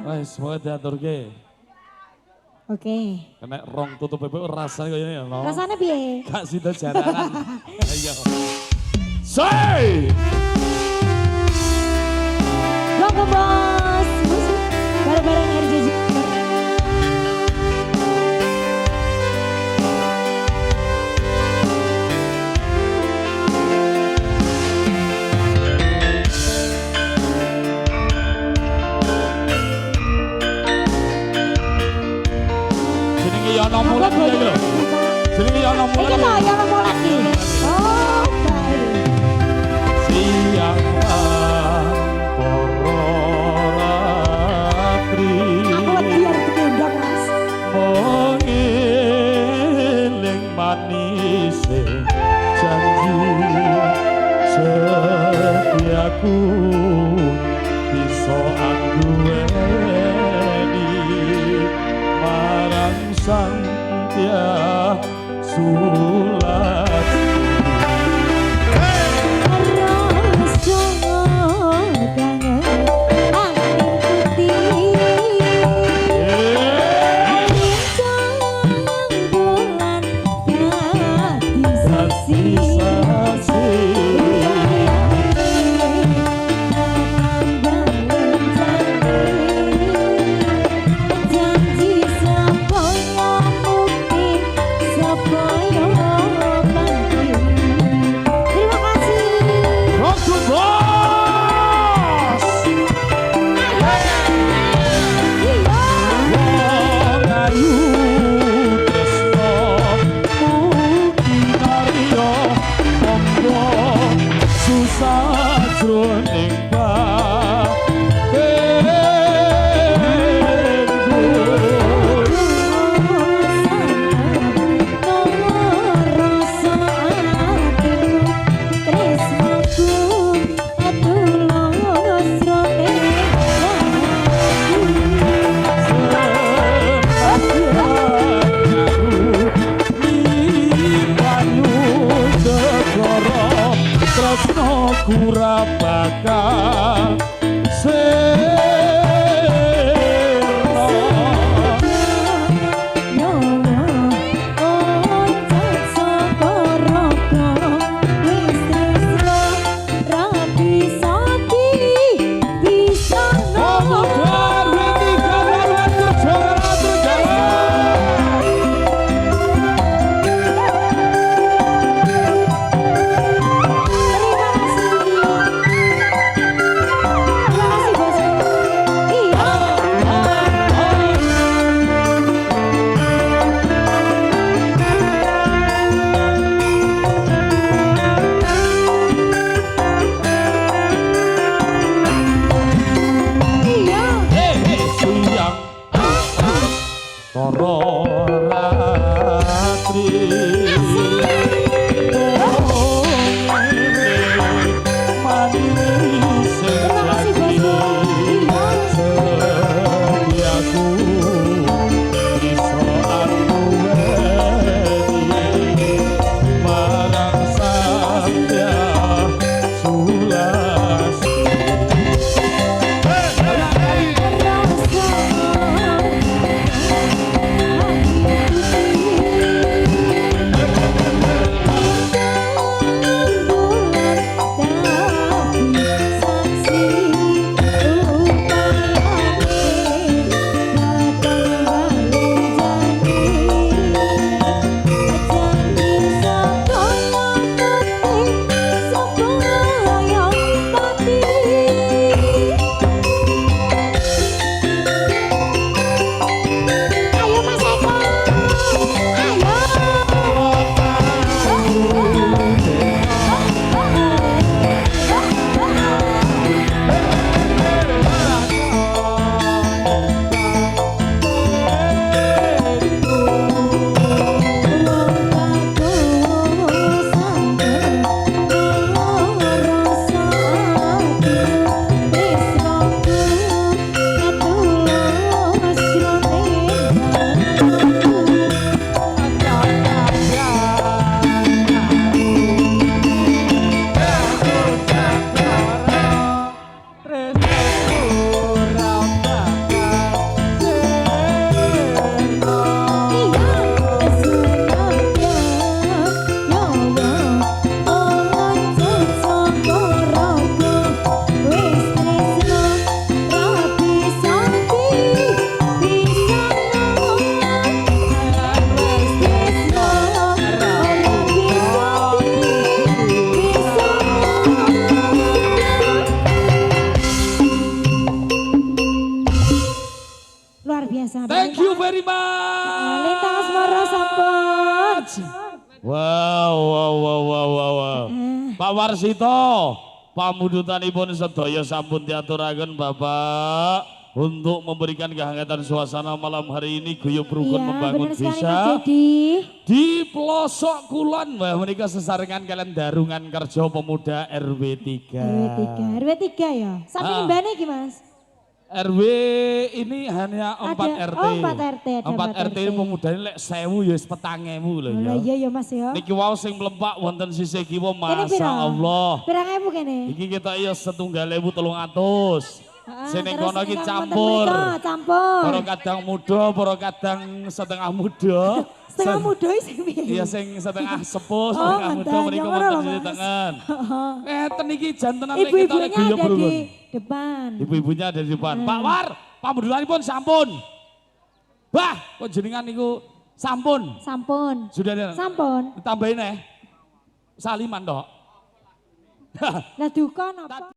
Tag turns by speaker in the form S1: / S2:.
S1: Wes, semoga diaturke.
S2: Oke.
S1: Kena rong tutup bebek rasanya kayak ini ya, no?
S2: Rasanya piye?
S1: Gak sida jarangan. Ayo. Say!
S2: Monggo bos. Bareng-bareng RJJ.
S1: Yana Mulan iki lho. Jenenge Yana Mulan.
S2: Iki lho Yana Mulan iki. Oh, baik.
S1: Siang para ratri.
S2: Aku biar digendong Mas.
S1: Mengiling manis janji setiaku bisa anduweni marang Santia Sulati. Kura bakal
S2: biasa.
S1: Thank you very much.
S2: Lintang Asmara sampun.
S1: Wow. Pak Warsito, pamudutanipun sedaya sampun diaturaken Bapak untuk memberikan kehangatan suasana malam hari ini guyub rukun membangun
S2: bener sekali,
S1: desa
S2: Mas Dedi.
S1: di pelosok kulon. Wah, menika sesarengan kalian darungan kerja pemuda RW 3.
S2: RW 3 ya. Samping mbane iki Mas.
S1: RW ini hanya 4 RT.
S2: Oh, 4 RT. Ada
S1: 4 RT pemuda ini lek 1000 ya wis 4000 lho ya.
S2: Iya ya Mas ya.
S1: Niki wau sing mlempak wonten sisih kiwa
S2: Kene pira?
S1: masyaallah.
S2: Pirang ewu kene?
S1: Iki kita iya 1.300. Sini
S2: terus
S1: kono iki
S2: ingkang
S1: campur.
S2: wonten mrika, campur.
S1: Para kadang muda, para kadang setengah muda.
S2: Setengah muda sing piye?
S1: Iya sing setengah sepuh, setengah muda
S2: ngeten,
S1: mriku
S2: yang ngono
S1: wonten
S2: lho,
S1: sisi
S2: Mas.
S1: tengen. Ngeten iki jantenan lek kita lek
S2: Ibu-ibunya
S1: guyub
S2: ada
S1: rukun.
S2: di depan.
S1: Ibu-ibunya ada di depan. Pak War, pamudutanipun sampun. Bah, kok jenengan niku sampun.
S2: Sampun.
S1: Sudah ada.
S2: Sampun.
S1: Ditambahin saliman tok.
S2: Lah duka napa?